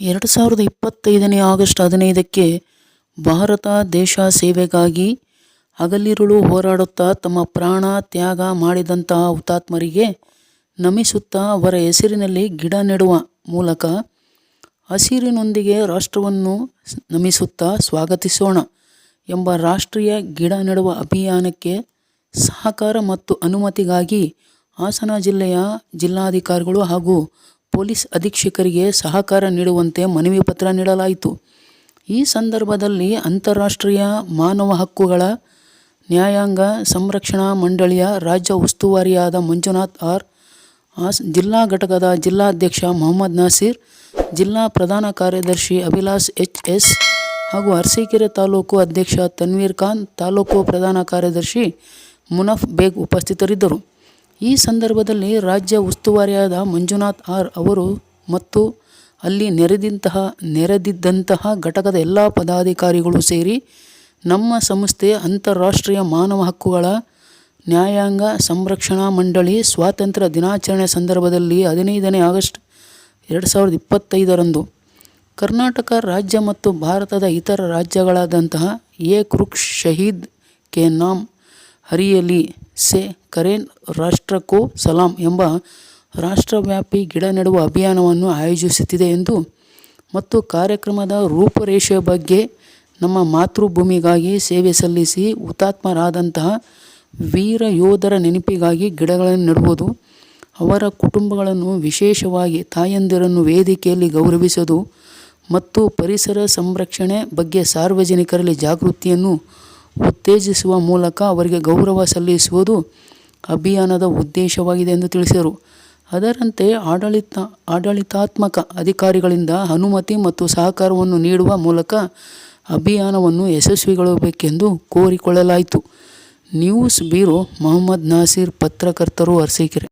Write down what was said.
2025 August 15ಕ್ಕೆ Bharat ದೇಶ ಸೇವೆಗಾಗಿ ಹಗಲಿರುಳು ಹೋರಾಡುತ್ತಾ ತಮ್ಮ ಪ್ರಾಣ ತ್ಯಾಗ ಮಾಡಿದಂತಹ ಹುತಾತ್ಮರಿಗೆ ನಮಿಸುತ್ತಾ ಅವರ ಹೆಸರಿನಲ್ಲಿ ಗಿಡ ನೆಡುವ ಮೂಲಕ ಹಸಿರಿನೊಂದಿಗೆ ರಾಷ್ಟ್ರವನ್ನು ನಮಿಸುತ್ತಾ ಸ್ವಾಗತಿಸೋಣ ಎಂಬ ರಾಷ್ಟ್ರೀಯ ಗಿಡ ನೆಡುವ ಅಭಿಯಾನಕ್ಕೆ ಸಹಕಾರ ಮತ್ತು ಅನುಮತಿಗಾಗಿ ಹಾಸನ ಜಿಲ್ಲೆಯ ಜಿಲ್ಲಾಧಿಕಾರಿಗಳು ಹಾಗೂ ಪೊಲೀಸ್ ಅಧೀಕ್ಷಕರಿಗೆ ಸಹಕಾರ ನೀಡುವಂತೆ ಮನವಿ ಪತ್ರ ನೀಡಲಾಯಿತು. ಈ ಸಂದರ್ಭದಲ್ಲಿ ಅಂತಾರಾಷ್ಟ್ರೀಯ ಮಾನವ ಹಕ್ಕುಗಳ ನ್ಯಾಯಾಂಗ ಸಂರಕ್ಷಣಾ ಮಂಡಳಿಯ ರಾಜ್ಯ ಉಸ್ತುವಾರಿಯಾದ ಮಂಜುನಾಥ್ ಆರ್, ಜಿಲ್ಲಾ ಘಟಕದ ಜಿಲ್ಲಾಧ್ಯಕ್ಷ ಮೊಹಮ್ಮದ್ ನಾಸೀರ್, ಜಿಲ್ಲಾ ಪ್ರಧಾನ ಕಾರ್ಯದರ್ಶಿ ಅಭಿಲಾಷ್ ಎಚ್.ಎಸ್. ಹಾಗೂ ಅರಸೀಕೆರೆ ತಾಲೂಕು ಅಧ್ಯಕ್ಷ ತನ್ವೀರ್ ಖಾನ್, ತಾಲೂಕು ಪ್ರಧಾನ ಕಾರ್ಯದರ್ಶಿ ಮುನಫ್ ಬೇಗ್ ಉಪಸ್ಥಿತರಿದ್ದರು. ಈ ಸಂದರ್ಭದಲ್ಲಿ ರಾಜ್ಯ ಉಸ್ತುವಾರಿಯಾದ ಮಂಜುನಾಥ್ ಆರ್ ಅವರು ಮತ್ತು ಅಲ್ಲಿ ನೆರೆದಿದ್ದಂತಹ ಘಟಕದ ಎಲ್ಲ ಪದಾಧಿಕಾರಿಗಳು ಸೇರಿ ನಮ್ಮ ಸಂಸ್ಥೆ ಅಂತಾರಾಷ್ಟ್ರೀಯ ಮಾನವ ಹಕ್ಕುಗಳ ನ್ಯಾಯಾಂಗ ಸಂರಕ್ಷಣಾ ಮಂಡಳಿ ಸ್ವಾತಂತ್ರ್ಯ ದಿನಾಚರಣೆ ಸಂದರ್ಭದಲ್ಲಿ 15ನೇ ಆಗಸ್ಟ್ 2025ರಂದು ಕರ್ನಾಟಕ ರಾಜ್ಯ ಮತ್ತು ಭಾರತದ ಇತರ ರಾಜ್ಯಗಳಾದಂತಹ ಏಕ್ ವೃಕ್ಷ ಶಹೀದ್ ಕೆ ನಾಮ್ ಹರಿಯಲಿ ಸೆ ಕರೇನ್ ರಾಷ್ಟ್ರ ಕೋ ಸಲಾಂ ಎಂಬ ರಾಷ್ಟ್ರವ್ಯಾಪಿ ಗಿಡ ನೆಡುವ ಅಭಿಯಾನವನ್ನು ಆಯೋಜಿಸುತ್ತಿದೆ ಎಂದು ಮತ್ತು ಕಾರ್ಯಕ್ರಮದ ರೂಪುರೇಷೆಯ ಬಗ್ಗೆ ನಮ್ಮ ಮಾತೃಭೂಮಿಗಾಗಿ ಸೇವೆ ಸಲ್ಲಿಸಿ ಹುತಾತ್ಮರಾದಂತಹ ವೀರ ಯೋಧರ ನೆನಪಿಗಾಗಿ ಗಿಡಗಳನ್ನು ನೆಡುವುದು, ಅವರ ಕುಟುಂಬಗಳನ್ನು ವಿಶೇಷವಾಗಿ ತಾಯಂದಿರನ್ನು ವೇದಿಕೆಯಲ್ಲಿ ಗೌರವಿಸುವುದು ಮತ್ತು ಪರಿಸರ ಸಂರಕ್ಷಣೆ ಬಗ್ಗೆ ಸಾರ್ವಜನಿಕರಲ್ಲಿ ಜಾಗೃತಿಯನ್ನು ಉತ್ತೇಜಿಸುವ ಮೂಲಕ ಅವರಿಗೆ ಗೌರವ ಸಲ್ಲಿಸುವುದು ಅಭಿಯಾನದ ಉದ್ದೇಶವಾಗಿದೆ ಎಂದು ತಿಳಿಸಿದರು. ಅದರಂತೆ ಆಡಳಿತಾತ್ಮಕ ಅಧಿಕಾರಿಗಳಿಂದ ಅನುಮತಿ ಮತ್ತು ಸಹಕಾರವನ್ನು ನೀಡುವ ಮೂಲಕ ಅಭಿಯಾನವನ್ನು ಯಶಸ್ವಿಗೊಳಿಸಬೇಕೆಂದು ಕೋರಿಕೊಳ್ಳಲಾಯಿತು. ನ್ಯೂಸ್ ಬ್ಯೂರೋ ಮೊಹಮ್ಮದ್ ನಾಸೀರ್, ಪತ್ರಕರ್ತರು, ಅರಸೀಕೆರೆ.